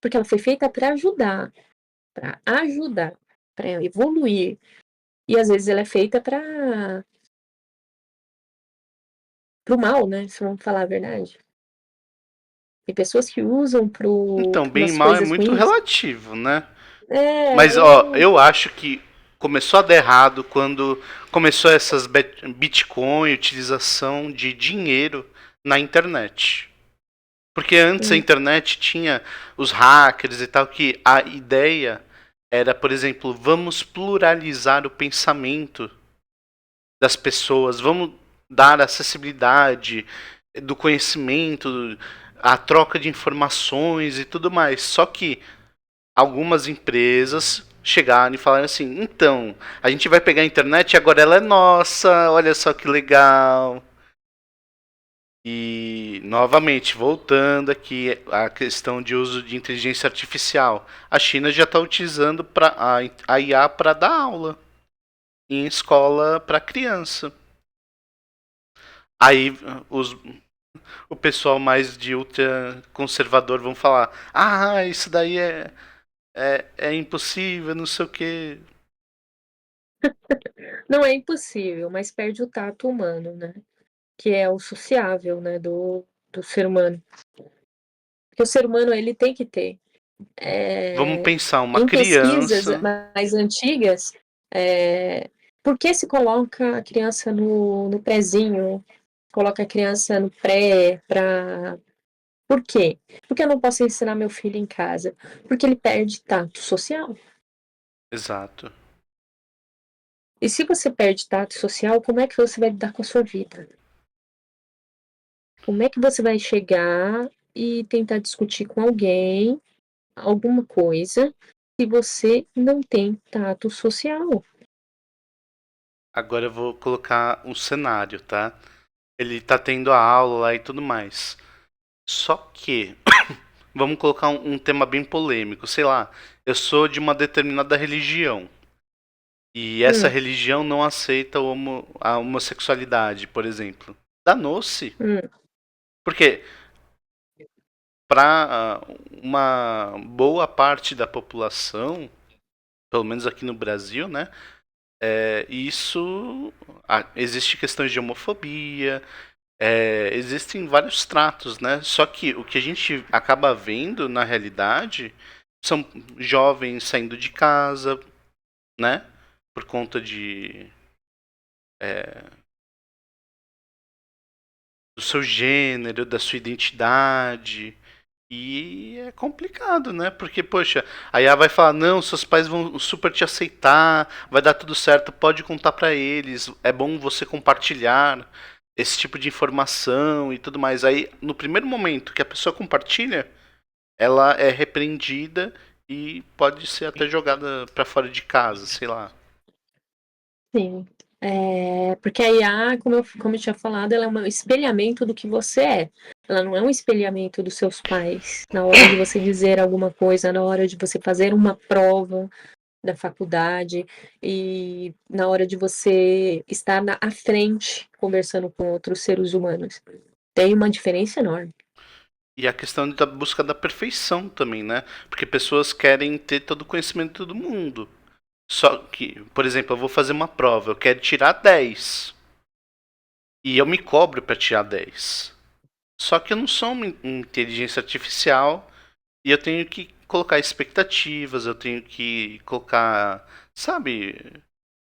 Porque ela foi feita para ajudar, para evoluir. E às vezes ela é feita para o mal, né? Se vamos falar a verdade. Tem pessoas que usam para Então, bem e umas mal é coisas muito ruins. relativo, né? É, Mas, ó, eu acho que começou a dar errado quando começou essas Bitcoin, utilização de dinheiro na internet. Porque antes a hum, internet tinha os hackers e tal, que a ideia era, por exemplo, vamos pluralizar o pensamento das pessoas, vamos dar acessibilidade do conhecimento, a troca de informações e tudo mais. Só que algumas empresas chegaram e falaram assim: então, a gente vai pegar a internet e agora ela é nossa, olha só que legal. E, novamente, voltando aqui à questão de uso de inteligência artificial, a China já está utilizando a IA para dar aula em escola para criança. Aí os, o pessoal mais de ultra conservador vão falar: ah, isso daí é impossível, não sei o quê. não é impossível, mas perde o tato humano, né? Que é o sociável, né? Do ser humano. Porque o ser humano, ele tem que ter. Vamos pensar, uma Em pesquisas criança. mais antigas, por que se coloca a criança no prézinho, coloca a criança no pré, para. Por quê? Porque eu não posso ensinar meu filho em casa? Porque ele perde tato social. Exato. E se você perde tato social, como é que você vai lidar com a sua vida? Como é que você vai chegar e tentar discutir com alguém alguma coisa se você não tem tato social? Agora eu vou colocar um cenário, tá? Ele tá tendo a aula lá e tudo mais. Só que, vamos colocar um tema bem polêmico. Sei lá, eu sou de uma determinada religião. E essa Hum, religião não aceita a homossexualidade, por exemplo. Danou-se. hum, Porque para uma boa parte da população, pelo menos aqui no Brasil, né? Isso. Existe questões de homofobia, existem vários tratos, né? Só que o que a gente acaba vendo na realidade são jovens saindo de casa, né? Por conta do seu gênero, da sua identidade. E é complicado, né? Porque, poxa, a IA vai falar: não, seus pais vão super te aceitar, vai dar tudo certo, pode contar pra eles, é bom você compartilhar esse tipo de informação e tudo mais. Aí, no primeiro momento que a pessoa compartilha, ela é repreendida e pode ser até jogada pra fora de casa, sei lá. Sim. Porque a IA, como eu tinha falado, ela é um espelhamento do que você é. Ela não é um espelhamento dos seus pais. Na hora de você dizer alguma coisa, na hora de você fazer uma prova da faculdade e na hora de você estar à frente conversando com outros seres humanos. Tem uma diferença enorme. E a questão da busca da perfeição também, né? Porque pessoas querem ter todo o conhecimento do mundo. Só que, por exemplo, eu vou fazer uma prova, eu quero tirar 10. E eu me cobro para tirar 10. Só que eu não sou uma inteligência artificial e eu tenho que colocar expectativas, eu tenho que colocar, sabe,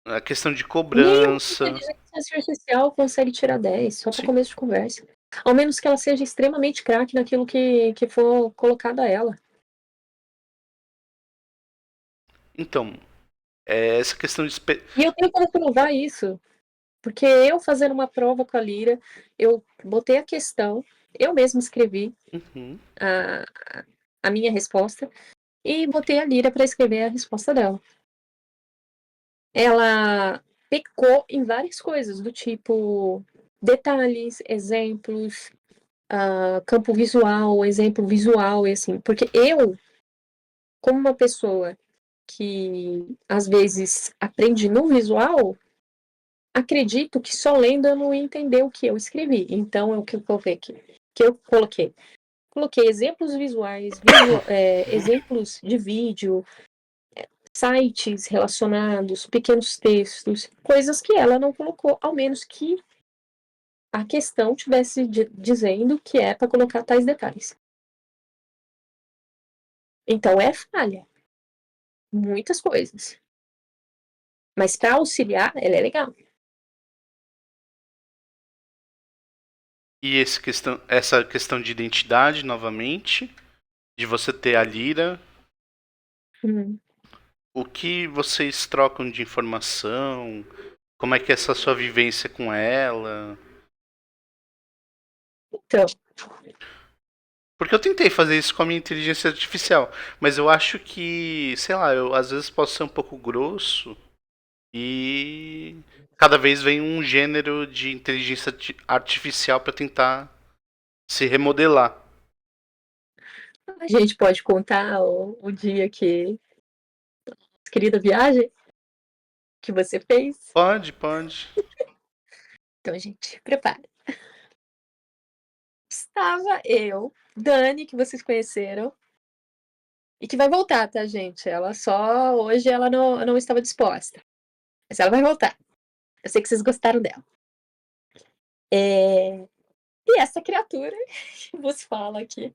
a questão de Nenhuma cobrança. inteligência artificial consegue tirar 10, só para Sim. começo de conversa. Ao menos que ela seja extremamente craque naquilo que for colocado a ela. Então, essa questão de. E eu tenho como provar isso. Porque eu fazendo uma prova com a Lira, eu botei a questão, eu mesma escrevi Uhum. a, a minha resposta e botei a Lira para escrever a resposta dela. Ela pecou em várias coisas, do tipo detalhes, exemplos, campo visual, exemplo visual, e assim. Porque eu, como uma pessoa que às vezes aprende no visual, acredito que só lendo eu não ia entender o que eu escrevi. Então, é o que eu coloquei aqui. Que eu coloquei. Coloquei exemplos visuais, exemplos de vídeo, sites relacionados, pequenos textos, coisas que ela não colocou, ao menos que a questão tivesse dizendo que é para colocar tais detalhes. Então, é falha. Muitas coisas. Mas para auxiliar, ela é legal. E essa questão de identidade, novamente, de você ter a Lira, Hum. o que vocês trocam de informação, como é que é essa sua vivência com ela. Então, Porque eu tentei fazer isso com a minha inteligência artificial, mas eu acho que, sei lá, eu às vezes posso ser um pouco grosso e cada vez vem um gênero de inteligência artificial para tentar se remodelar. a gente pode contar o dia que querida viagem que você fez. Pode, pode. Então, gente, prepara. Estava eu, Dani, que vocês conheceram, e que vai voltar, tá, gente? Ela só. Hoje ela não estava disposta. Mas ela vai voltar. Eu sei que vocês gostaram dela. E essa criatura que vos fala aqui.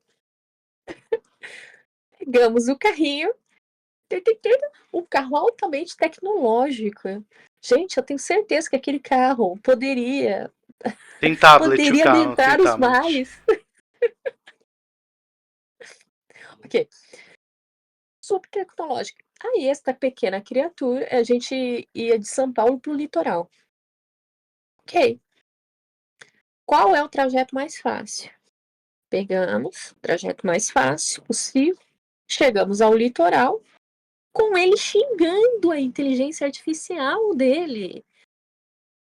Pegamos o carrinho. Um carro altamente tecnológico. Gente, eu tenho certeza que aquele carro Tem tablet o poderia carro, tem adentrar os tablet. mares. Ok. Super tecnológica. Aí, esta pequena criatura, a gente ia de São Paulo para o litoral. Ok. Qual é o trajeto mais fácil? Pegamos o trajeto mais fácil possível, chegamos ao litoral, com ele xingando a inteligência artificial dele.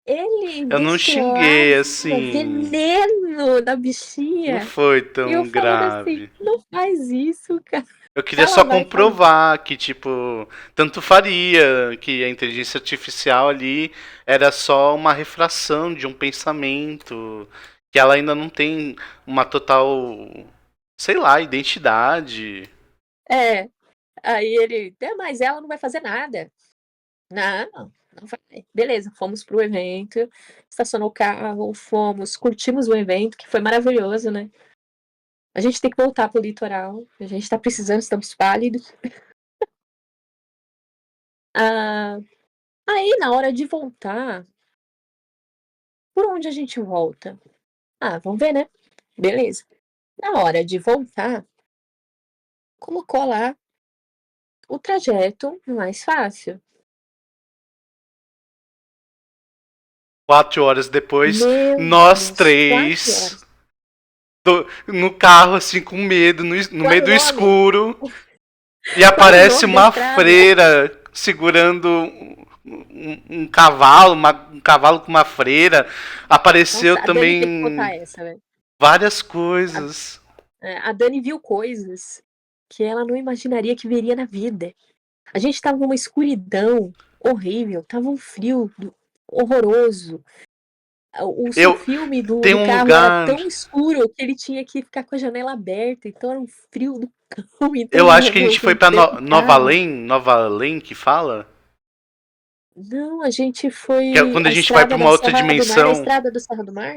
Ele Eu não xinguei destilava assim. veneno da Não bichinha. foi E eu tão falando assim, grave. não faz isso, cara. Eu queria só Ela vai fazer. comprovar que, tipo, tanto faria que a inteligência artificial ali era só uma refração de um pensamento, que ela ainda não tem uma total, sei lá, identidade. É, aí ele, mas ela não vai fazer nada. Não vai. Beleza, fomos pro evento, estacionou o carro, fomos, curtimos o evento, que foi maravilhoso, né? A gente tem que voltar pro litoral, a gente tá precisando, estamos pálidos. Ah, aí, na hora de voltar, por onde a gente volta? Vamos ver, né? Beleza. Na hora de voltar, colocou lá o trajeto mais fácil. 4 horas depois, Meu nós Deus, 4 três horas. no carro, assim, com medo, no Qual meio era o do nome? escuro, e Qual era o aparece nome da uma estrada? freira segurando um cavalo, um cavalo com uma freira. Apareceu Nossa, a Dani tem que também contar essa, velho. várias A, coisas. a Dani viu coisas que ela não imaginaria que veria na vida. A gente tava numa escuridão horrível, tava um frio horroroso. O Eu filme do, tenho do um carro era lugar. tão escuro que ele tinha que ficar com a janela aberta, então era um frio do cão, então Eu acho que a gente foi pra dentro do Nova carro. Além, Nova Além que fala, Não, a gente que é foi. quando a A gente vai pra estrada uma da outra Serra do Mar, a dimensão. estrada do Serra do Mar?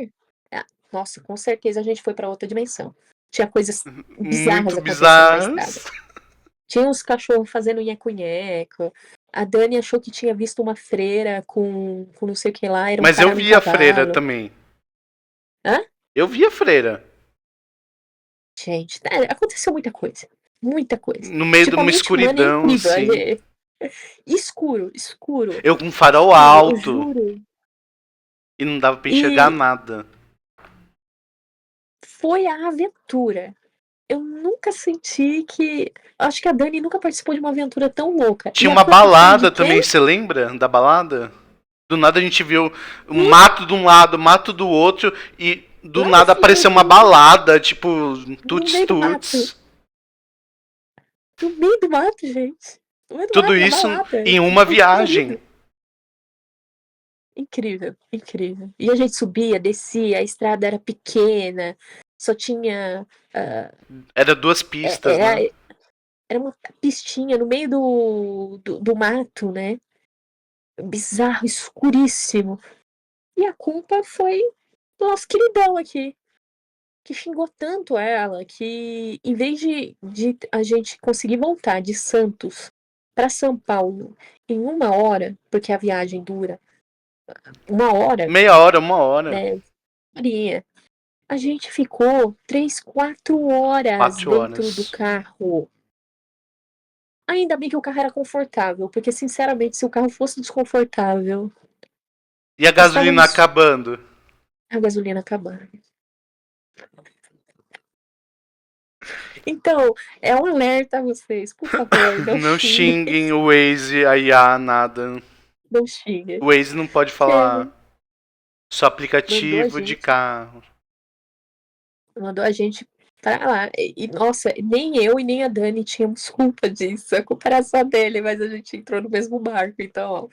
Ah, nossa, com certeza a gente foi para outra dimensão. Tinha coisas bizarras Muito acontecendo na estrada. bizarras. Tinha uns cachorros fazendo nheco-nheco. A Dani achou que tinha visto uma freira com não sei o que lá, era um Mas eu cara num vi a freira cavalo. também. Hã? Eu vi a freira. Gente, aconteceu muita coisa. Muita coisa. No meio de Tipo, a uma mente humana é escuridão, incrível. assim. Escuro, escuro, Eu com um farol escuro, eu alto. juro. E não dava pra enxergar E nada. foi a aventura. Eu nunca senti que. Acho que a Dani nunca participou de uma aventura tão louca. E Tinha a uma culpa foi de balada também, quem? você lembra da balada? Do nada a gente viu um Hum? mato de um lado, mato do outro, e do Lá no nada final apareceu do uma mundo, balada, tipo, no tuts meio do mato. tuts. No meio do mato, gente. No meio do Tudo mato, na isso balada. em uma Tipo, viagem. florido. Incrível, incrível. E a gente subia, descia, a estrada era pequena, só tinha. ah, Era 2 pistas, né? era, era uma pistinha no meio do mato, né? Bizarro, escuríssimo. E a culpa foi do nosso queridão aqui, que xingou tanto ela que, em vez de a gente conseguir voltar de Santos para São Paulo em 1 hora, porque a viagem dura 1 hora, Meia hora, 1 hora. né? Maria, a gente ficou 3, 4 horas 4 horas. dentro do carro. Ainda bem que o carro era confortável, porque sinceramente, se o carro fosse desconfortável, E a gasolina estávamos acabando. a gasolina acabando. Então, é um alerta a vocês, por favor, não Não xinguem, xinguem o Waze, a IA, nada. não xinguem. O Waze não pode Que falar. Só mandou a aplicativo de gente, carro. mandou a gente pra lá. Nossa, nem eu e nem a Dani tínhamos culpa disso. A culpa era só dele, mas a gente entrou no mesmo barco, então, ó.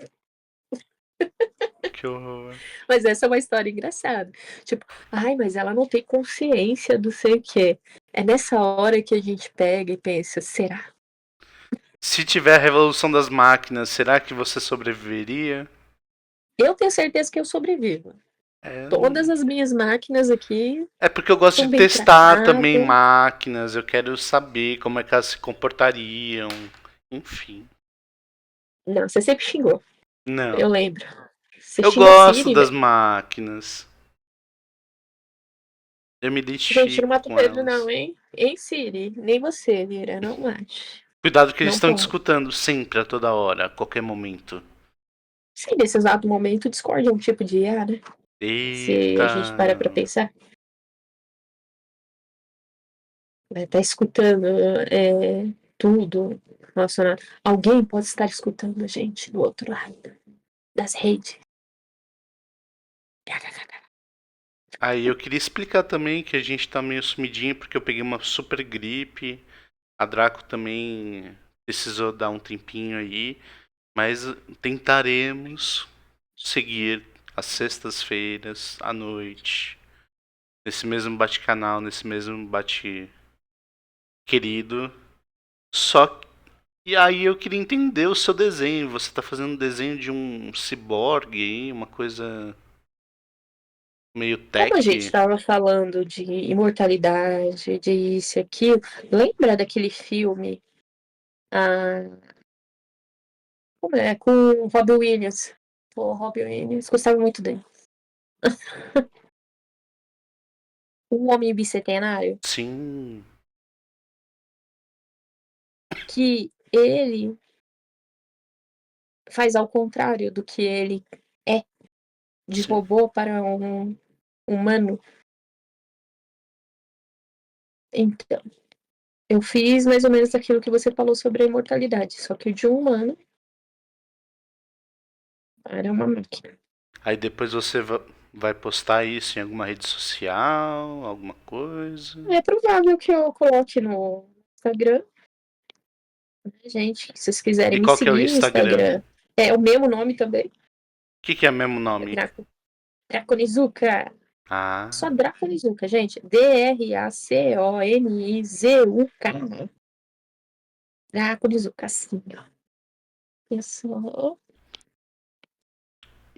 Que horror. Mas essa é uma história engraçada. Tipo, ai, mas ela não tem consciência do sei o quê. É nessa hora que a gente pega e pensa, será? Se tiver a revolução das máquinas, será que você sobreviveria? Eu tenho certeza que eu sobrevivo. É, Todas as minhas máquinas aqui é porque eu gosto são de bem testar também tratadas. máquinas, eu quero saber como é que elas se comportariam. Enfim. Não, você sempre xingou. Eu Não. lembro. Você Eu xinga a gosto Siri, das velho. máquinas. Eu me Gente, não identifico mata o com Pedro, elas. não, hein? Hein, Siri? Nem você, Lira. Não mate. Cuidado que eles Não estão te pode. escutando sempre, a toda hora, a qualquer momento. Sim, nesse exato momento, o Discord é um tipo de IA, né? Se a Eita. gente para pra pensar. Vai tá escutando tudo relacionado. Alguém pode estar escutando a gente do outro lado das redes. Aí eu queria explicar também que a gente tá meio sumidinho porque eu peguei uma super gripe. A Draco também precisou dar um tempinho aí. Mas tentaremos seguir às sextas-feiras à noite. Nesse mesmo bate-canal, nesse mesmo bate-querido. Só que. E aí eu queria entender o seu desenho. Você tá fazendo um desenho de um ciborgue aí, uma coisa meio Como a gente tech. estava falando de imortalidade, de isso e aquilo, lembra daquele filme ah, como é, com o Robin Williams? O Robin Williams, gostava muito dele. Um homem bicentenário. Sim. que ele faz ao contrário do que ele é, de Sim. robô para um humano. Então, eu fiz mais ou menos aquilo que você falou sobre a imortalidade, só que de um humano para uma máquina. Aí depois você vai postar isso em alguma rede social, alguma coisa? É provável que eu coloque no Instagram, né, gente? Se vocês quiserem E me qual que é o seguir no Instagram? Instagram, é o mesmo nome também, O que é mesmo é nome? Draconizuka. Ah, Só Draconizuka, gente. Draconizuka. Draconizuka, assim, ó. Pessoal.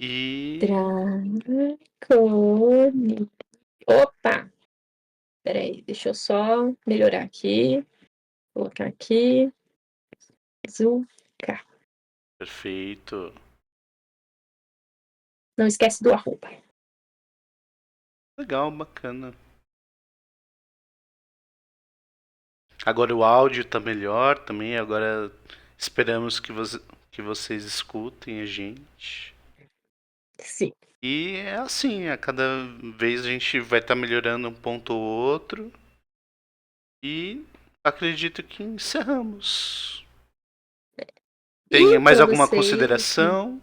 e Draconi. Opa! Peraí, deixa eu só melhorar aqui. Colocar aqui. Zuka. perfeito. Não esquece do arroba. Legal, bacana. Agora o áudio tá melhor também. Agora esperamos que vocês escutem a gente. Sim. E é assim, a cada vez a gente vai estar melhorando um ponto ou outro. E acredito que encerramos. Tem E mais para alguma vocês, assim, consideração?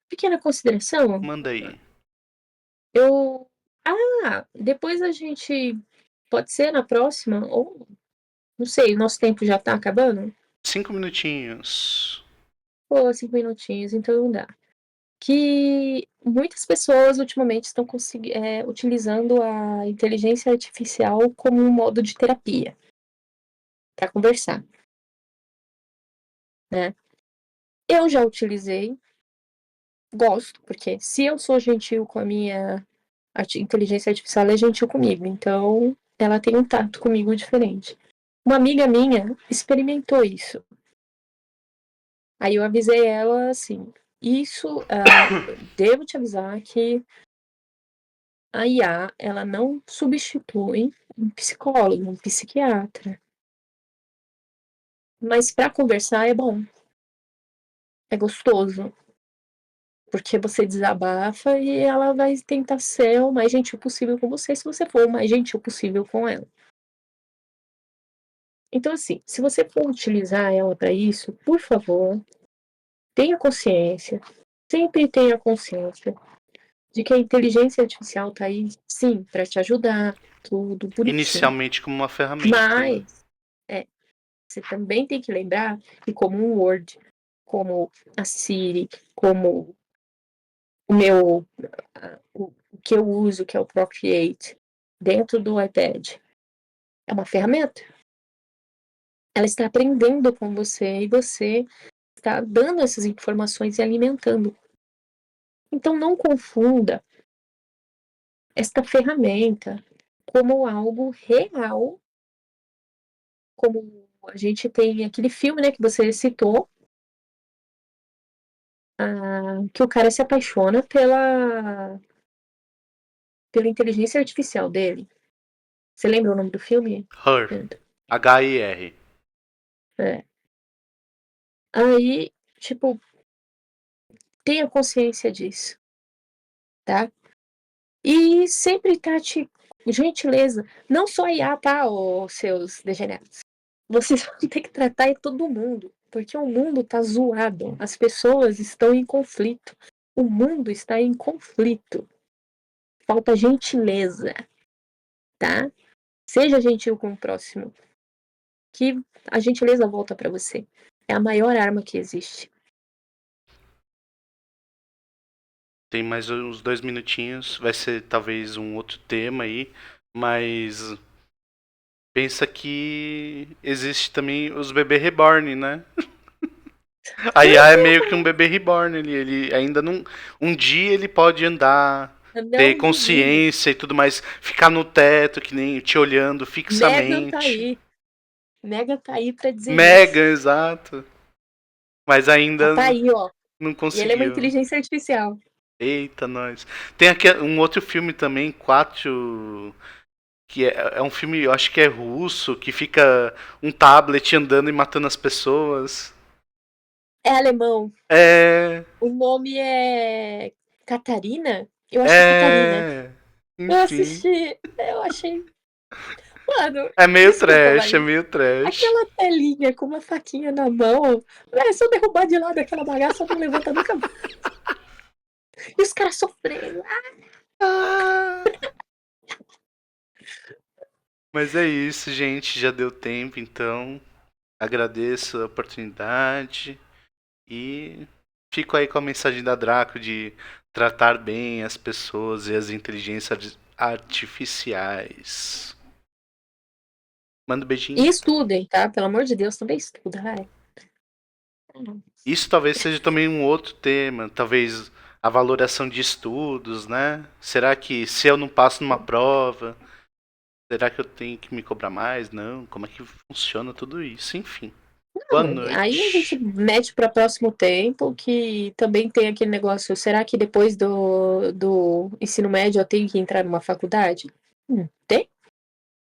pequena consideração. Manda aí. Eu. Ah, depois a gente. Pode ser na próxima, ou não sei, o nosso tempo já tá acabando? 5 minutinhos. Pô, 5 minutinhos, então não dá. Que muitas pessoas ultimamente estão utilizando a inteligência artificial como um modo de terapia para conversar, né? Eu já utilizei, gosto, porque se eu sou gentil com a minha inteligência artificial, ela é gentil comigo, então ela tem um tato comigo diferente. Uma amiga minha experimentou isso. Aí eu avisei ela assim: isso, devo te avisar que a IA, ela não substitui um psicólogo, um psiquiatra. Mas para conversar é bom, é gostoso, porque você desabafa e ela vai tentar ser o mais gentil possível com você, se você for o mais gentil possível com ela. Então, assim, se você for utilizar ela para isso, por favor, tenha consciência, sempre tenha consciência de que a inteligência artificial tá aí, sim, para te ajudar, tudo bonitinho. Inicialmente como uma ferramenta, né? Mas você também tem que lembrar que como um Word, como a Siri, como o meu, o que eu uso, que é o Procreate, dentro do iPad, é uma ferramenta. Ela está aprendendo com você e você está dando essas informações e alimentando. Então não confunda esta ferramenta como algo real, como a gente tem aquele filme, né, que você citou, que o cara se apaixona pela inteligência artificial dele. Você lembra o nome do filme? Her. H-I-R. É. Aí, tipo, tenha consciência disso, tá? E sempre trate gentileza, não só a IA, tá, os seus degenerados. Vocês vão ter que tratar todo mundo, porque o mundo tá zoado, as pessoas estão em conflito, o mundo está em conflito. Falta gentileza, tá? Seja gentil com o próximo, que a gentileza volta para você. É a maior arma que existe. Tem mais uns 2 minutinhos. Vai ser talvez um outro tema aí. Mas pensa que existe também os bebês reborn, né? A IA é meio que um bebê reborn. Ele ainda não. Um dia ele pode andar, Eu ter não duvido. consciência e tudo mais. Ficar no teto, que nem te olhando Megan tá fixamente. aí. Megan tá aí pra dizer Mega, isso. exato. Mas Ela ainda tá aí, ó. não E ele é uma conseguiu. inteligência artificial. Eita, nós. Tem aqui um outro filme também, 4, que é um filme, eu acho que é russo, que fica um tablet andando e matando as pessoas. É alemão. É. O nome é Catarina? Eu acho que é Catarina. É. Eu Enfim. assisti, eu achei. Mano, É meio desculpa, trash, é mas meio trash. aquela telinha com uma faquinha na mão. Se eu derrubar de lado aquela bagaça, não levanta nunca mais. E os caras sofrendo. Ah. Mas é isso, gente. Já deu tempo, então. Agradeço a oportunidade. E fico aí com a mensagem da Draco de tratar bem as pessoas e as inteligências artificiais. Manda um beijinho. E estudem, tá? Pelo amor de Deus, também estuda, vai. Isso talvez seja também um outro tema, talvez a valoração de estudos, né? Será que se eu não passo numa prova, será que eu tenho que me cobrar mais? Não, como é que funciona tudo isso? Enfim. Boa Não, aí a gente noite. mete para próximo tempo, que também tem aquele negócio, será que depois do ensino médio eu tenho que entrar numa faculdade? Tem?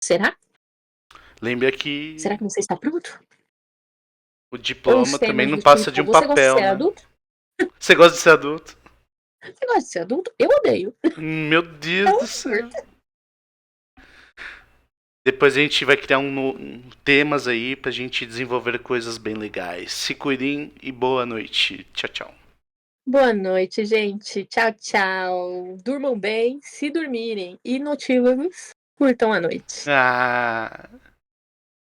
Será? Lembra Será que que você está pronto? o Ou os diploma também temas não do passa de tipo, um você gosta de papel, ser né? adulto? Você gosta de ser adulto? Você gosta de ser adulto? Eu odeio. Meu Deus Então, do céu. curta. Depois a gente vai criar temas aí pra gente desenvolver coisas bem legais. Se cuidem e boa noite. Tchau, tchau. Boa noite, gente. Tchau, tchau. Durmam bem, se dormirem. E notívanos, curtam a noite. Ah.